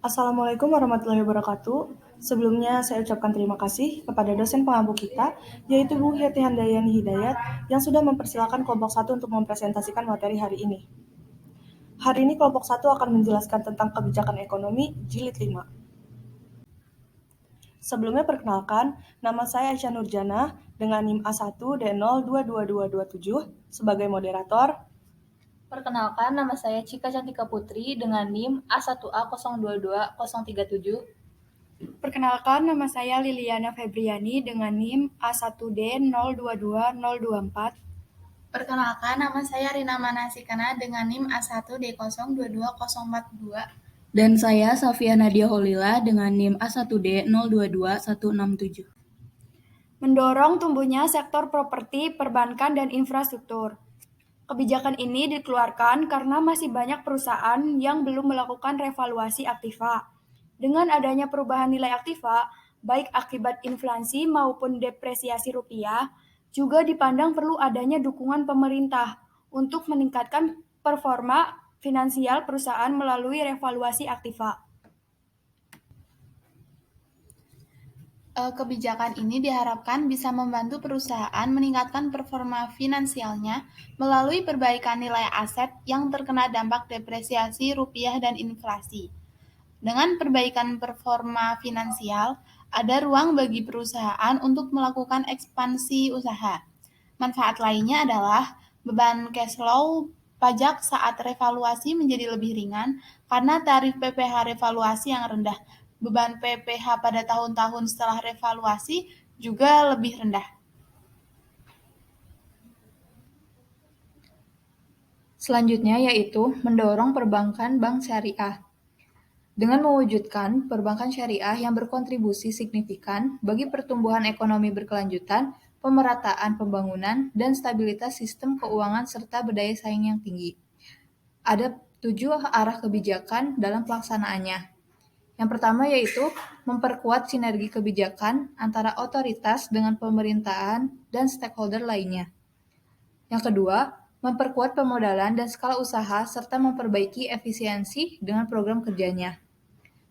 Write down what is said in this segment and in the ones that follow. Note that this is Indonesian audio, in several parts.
Assalamualaikum warahmatullahi wabarakatuh. Sebelumnya saya ucapkan terima kasih kepada dosen pengampu kita, yaitu Bu Yati Handayani Hidayat, yang sudah mempersilahkan kelompok 1 untuk mempresentasikan materi hari ini. Hari ini kelompok 1 akan menjelaskan tentang kebijakan ekonomi jilid 5. Sebelumnya perkenalkan, nama saya Aisyah Nurjana dengan NIM A1D022227 sebagai moderator. Perkenalkan, nama saya Cika Cantika Putri dengan NIM A1A022-037. Perkenalkan, nama saya Liliana Febriani dengan NIM A1D022024. Perkenalkan, nama saya Rina Manasikana dengan NIM A1D022042. Dan saya Safia Nadia Holila dengan NIM A1D022167. Mendorong tumbuhnya sektor properti, perbankan, dan infrastruktur. Kebijakan ini dikeluarkan karena masih banyak perusahaan yang belum melakukan revaluasi aktiva. Dengan adanya perubahan nilai aktiva, baik akibat inflasi maupun depresiasi rupiah, juga dipandang perlu adanya dukungan pemerintah untuk meningkatkan performa finansial perusahaan melalui revaluasi aktiva. Kebijakan ini diharapkan bisa membantu perusahaan meningkatkan performa finansialnya melalui perbaikan nilai aset yang terkena dampak depresiasi rupiah dan inflasi. Dengan perbaikan performa finansial, ada ruang bagi perusahaan untuk melakukan ekspansi usaha. Manfaat lainnya adalah beban cash flow pajak saat revaluasi menjadi lebih ringan karena tarif PPh revaluasi yang rendah. Beban PPh pada tahun-tahun setelah revaluasi juga lebih rendah. Selanjutnya yaitu mendorong perbankan bank syariah. Dengan mewujudkan perbankan syariah yang berkontribusi signifikan bagi pertumbuhan ekonomi berkelanjutan, pemerataan pembangunan, dan stabilitas sistem keuangan serta berdaya saing yang tinggi. Ada 7 arah kebijakan dalam pelaksanaannya. Yang pertama yaitu memperkuat sinergi kebijakan antara otoritas dengan pemerintahan dan stakeholder lainnya. Yang kedua, memperkuat pemodalan dan skala usaha serta memperbaiki efisiensi dengan program kerjanya.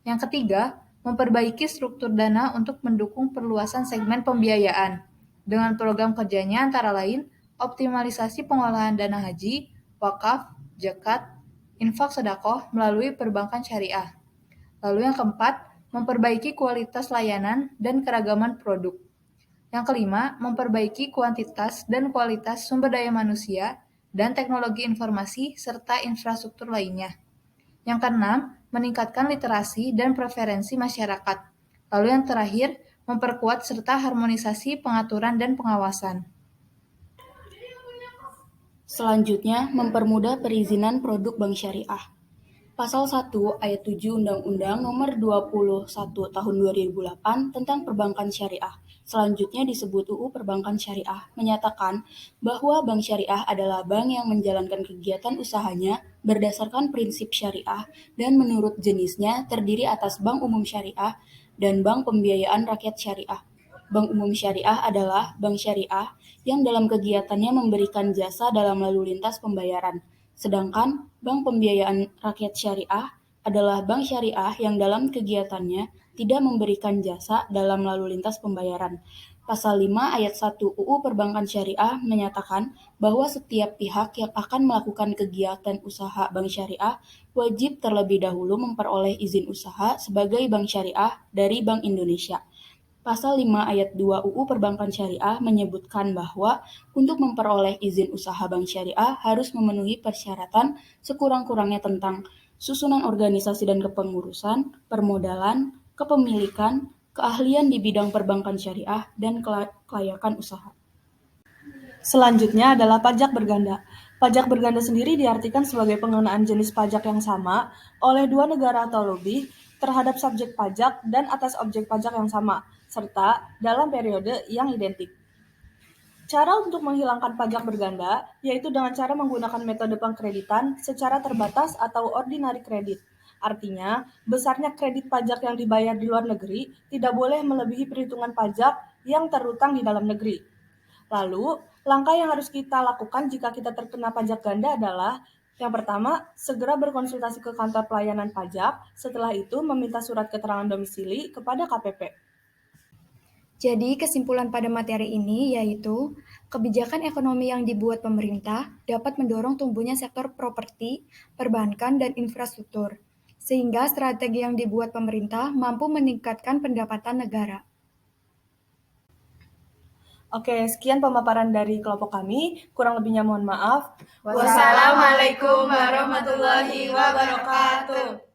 Yang ketiga, memperbaiki struktur dana untuk mendukung perluasan segmen pembiayaan. Dengan program kerjanya antara lain, optimalisasi pengolahan dana haji, wakaf, zakat, infak sedekah melalui perbankan syariah. Lalu yang keempat, memperbaiki kualitas layanan dan keragaman produk. Yang kelima, memperbaiki kuantitas dan kualitas sumber daya manusia dan teknologi informasi serta infrastruktur lainnya. Yang keenam, meningkatkan literasi dan preferensi masyarakat. Lalu yang terakhir, memperkuat serta harmonisasi pengaturan dan pengawasan. Selanjutnya, mempermudah perizinan produk bank syariah. Pasal 1 Ayat 7 Undang-Undang Nomor 21 Tahun 2008 tentang Perbankan Syariah, selanjutnya disebut UU Perbankan Syariah, menyatakan bahwa bank syariah adalah bank yang menjalankan kegiatan usahanya berdasarkan prinsip syariah dan menurut jenisnya terdiri atas bank umum syariah dan bank pembiayaan rakyat syariah. Bank umum syariah adalah bank syariah yang dalam kegiatannya memberikan jasa dalam lalu lintas pembayaran. Sedangkan bank pembiayaan rakyat syariah adalah bank syariah yang dalam kegiatannya tidak memberikan jasa dalam lalu lintas pembayaran. Pasal 5 ayat 1 UU Perbankan Syariah menyatakan bahwa setiap pihak yang akan melakukan kegiatan usaha bank syariah wajib terlebih dahulu memperoleh izin usaha sebagai bank syariah dari Bank Indonesia. Pasal 5 ayat 2 UU Perbankan Syariah menyebutkan bahwa untuk memperoleh izin usaha bank syariah harus memenuhi persyaratan sekurang-kurangnya tentang susunan organisasi dan kepengurusan, permodalan, kepemilikan, keahlian di bidang perbankan syariah, dan kelayakan usaha. Selanjutnya adalah pajak berganda. Pajak berganda sendiri diartikan sebagai pengenaan jenis pajak yang sama oleh dua negara atau lebih terhadap subjek pajak dan atas objek pajak yang sama, serta dalam periode yang identik. Cara untuk menghilangkan pajak berganda yaitu dengan cara menggunakan metode pengkreditan secara terbatas atau ordinary credit. Artinya, besarnya kredit pajak yang dibayar di luar negeri tidak boleh melebihi perhitungan pajak yang terutang di dalam negeri. Lalu, langkah yang harus kita lakukan jika kita terkena pajak ganda adalah Yang pertama, segera berkonsultasi ke kantor pelayanan pajak, setelah itu meminta surat keterangan domisili kepada KPP. Jadi, kesimpulan pada materi ini yaitu kebijakan ekonomi yang dibuat pemerintah dapat mendorong tumbuhnya sektor properti, perbankan, dan infrastruktur, sehingga strategi yang dibuat pemerintah mampu meningkatkan pendapatan negara. Oke, sekian pemaparan dari kelompok kami. Kurang lebihnya mohon maaf. Wassalamualaikum warahmatullahi wabarakatuh.